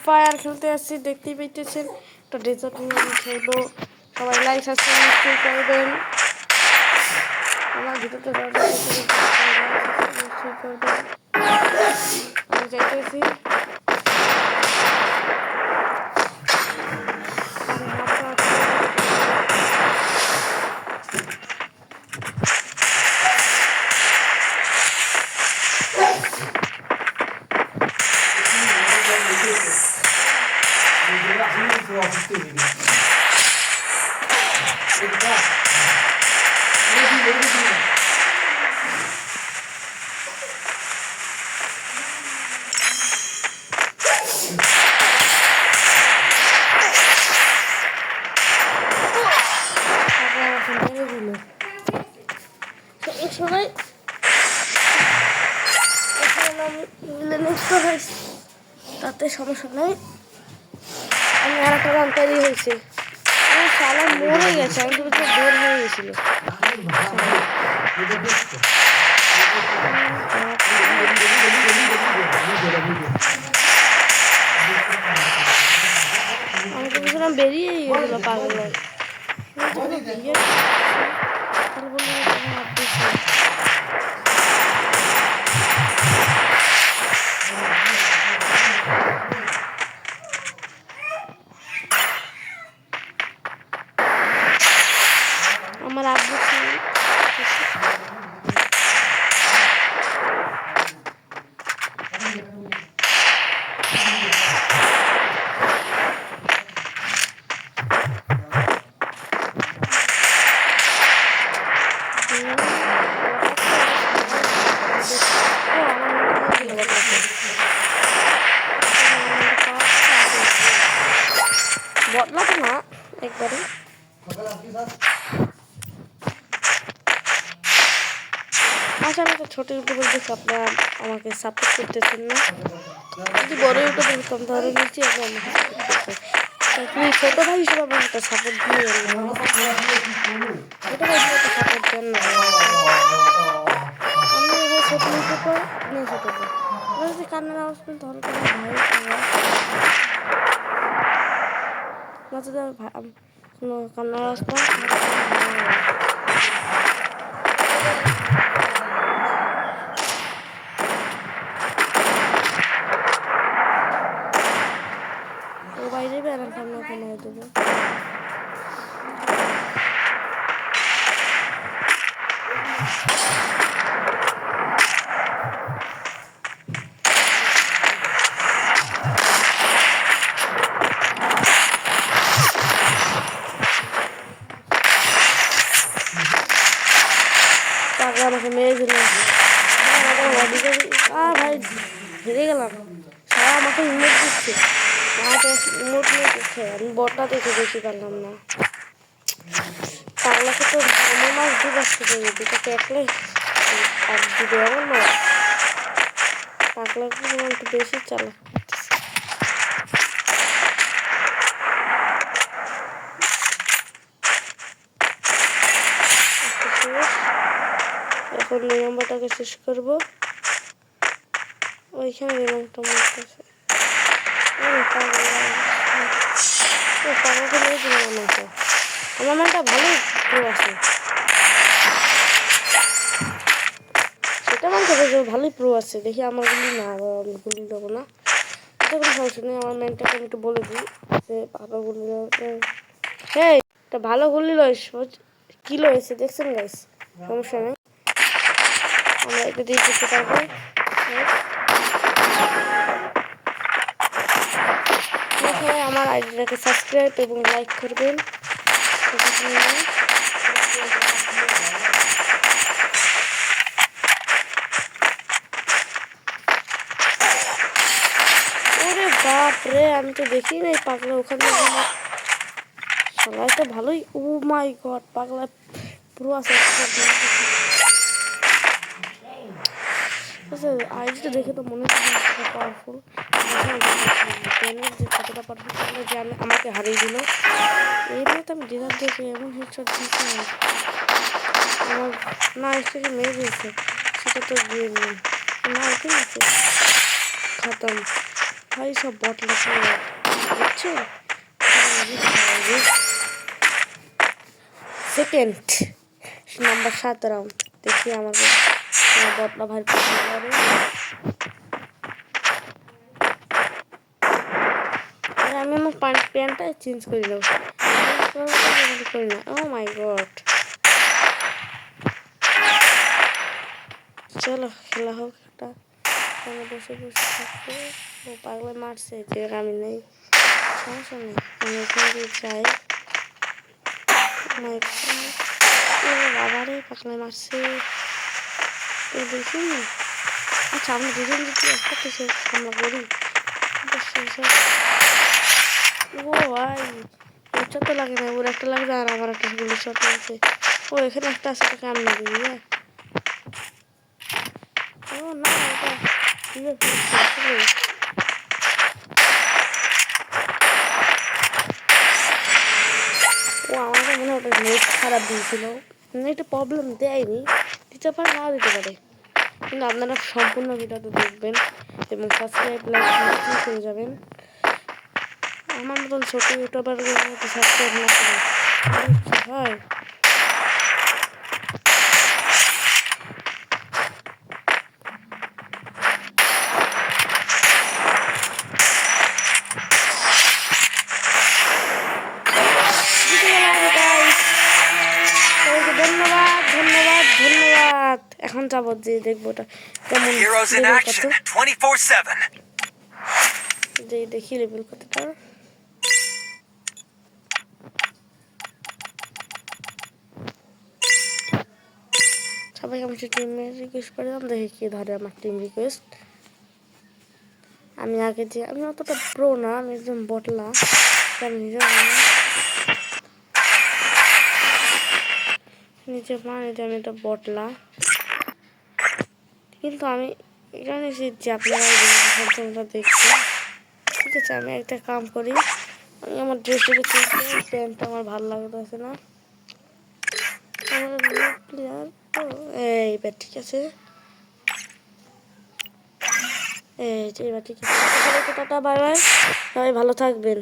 Fire খেলতে আসছি, দেখতেই পাইতেছেন। একটা ডেজার্ট নিয়ে আমি খেলবো। সবাই লাইক সাবস্ক্রাইব নিশ্চয়ই করবেন। আমার ভিডিওটা নিশ্চয়ই করবেন। আমি যাইতেছি। সবাই তাতে সমস্যা নেই। আমি আর একটা রান তৈরি হয়েছে, সালা মরে গেছে। আমি তো বের হয়ে গেছিল। আমি তো বুঝলাম বেরিয়েই গেছিল পাগল। আমার আব্বু বদলাতে না একবারে। আচ্ছা, আমি তো ছোট ইউটিউব বলতেছি, আপনারা আমাকে সাপোর্ট করতেছেন না। যদি বড় ইউটিউব বলতাম তাহলে নিচে আমাকে সাপোর্ট করতে। তুমি ছোট ভাই হিসেবে আমাকে একটা সাপোর্ট দিয়ে ছোট ভাই হিসেবে একটা সাপোর্ট দেন না। আমি এবার ছোট ইউটিউবার, আপনি ছোট ভাই। এবার যদি কান্নার আওয়াজ পেন তাহলে তো ভাই না, যদি কোনো কান্নার আওয়াজ পান ও বাইরে বেড়ান কান্না কমাই দেবো। আমাকে মেরে দিল। ভাই হেরে গেলাম। সারা আমাকে ইমোট দিচ্ছে, ইমোট নিয়ে দিচ্ছে। আমি বটটা দেখে বেশি পারলাম না। পাগলাকে তো আমার মাছ দু বাচ্চা দেবে, দুটো দেখলে আর দিবে এমন না। পাগলাকে একটু বেশি চালা। এখন 2 নম্বরটাকে শেষ করবো। ওইখানে রিমোটটা মারতেছে। পাগলাকে মেরে দিলাম আমাকে। আমার মানটা ভালোই প্রো আছে, সেটা মানতে হবে যে ভালোই প্রো আছে। দেখি আমার গুলি না, আমি গুলি দেবো না, এটা কোনো সমস্যা নেই। আমার ম্যানটাকে আমি একটু বলে দিই যে ভালো গুলি, হ্যাঁ একটা ভালো গুলি লইস কি লয়েছে দেখছেন গাইস, সমস্যা নেই, আমরা এটা দিয়ে করতে পারবো। সবাই আমার আইডিটাকে সাবস্ক্রাইব এবং লাইক করবেন। ওরে বাপ রে, আমি তো দেখি নাই পাগলা ওখানে। সবাই তো ভালোই, ও মাই গড, পাগলা পুরো আছে। আইডিটা দেখে তো মনে হচ্ছে পাওয়ারফুল। কতটা পারফুল যে আমাকে হারিয়ে দিল। এইবার তো আমি ডিনার দেখে এমন হেডশট দিয়েছি আমার, না এসে মেরে দিয়েছে সেটা তো দিয়ে নেই না, ঠিক আছে খতম। ভাই সব বট লাগছে বুঝছো সেকেন্ড নাম্বার 7 রাউন্ড দেখি আমাকে বটলা ভাই পছন্দ করে আর আমি আমার প্যান্টটা চেঞ্জ করে দেবো করি না ও মাই গড চলো খেলা হোক একটা আমি বসে বসে থাকবো ও পাগলে মারছে যে আমি নেই সমস্যা নেই আমি ওখান দিয়ে যাই বাবারে পাগলে মারছে দেখি আচ্ছা আমি দুজন যদি একসাথে হামলা করি ও ভাই ওটা তো লাগে না ওর একটা লাগবে আর আমার একটা গুলি শট আছে ও এখানে একটা আছে তোকে আমি দিবি হ্যাঁ ও না এটা ও আমাকে মনে হয় ওটা নেট খারাপ দিয়েছিল নেটে প্রবলেম দেয়নি দিতে পারে নাও দিতে পারে কিন্তু আপনারা সম্পূর্ণ ভিডিওটা দেখবেন এবং সাবস্ক্রাইব লাইক করে যাবেন আমার মতন ছোট ইউটিউবারদের মতো সাবস্ক্রাইব না করে হয় ধন্যবাদ ধন্যবাদ ধন্যবাদ এখন যাবো যে দেখবো ওটা কেমন যে দেখি লেভেল কতটা সবাইকে আমি টিম রিকোয়েস্ট করে দিলাম দেখি কি ধরে আমার টিম রিকোয়েস্ট আমি আগে যে আমি অতটা প্রো না আমি একদম বটলা আমি নিজে মানে যে আমি এটা বটলা কিন্তু আমি এখানে যে আপনারা তোমরা দেখছি ঠিক আছে আমি একটা কাম করি আমি আমার ড্রেসটাকে কিনতে প্যান্টটা আমার ভালো লাগতেছে না আমার প্লেয়ার এইবার ঠিক আছে এই যে এবার ঠিক আছে টাটা বাই বাই সবাই ভালো থাকবেন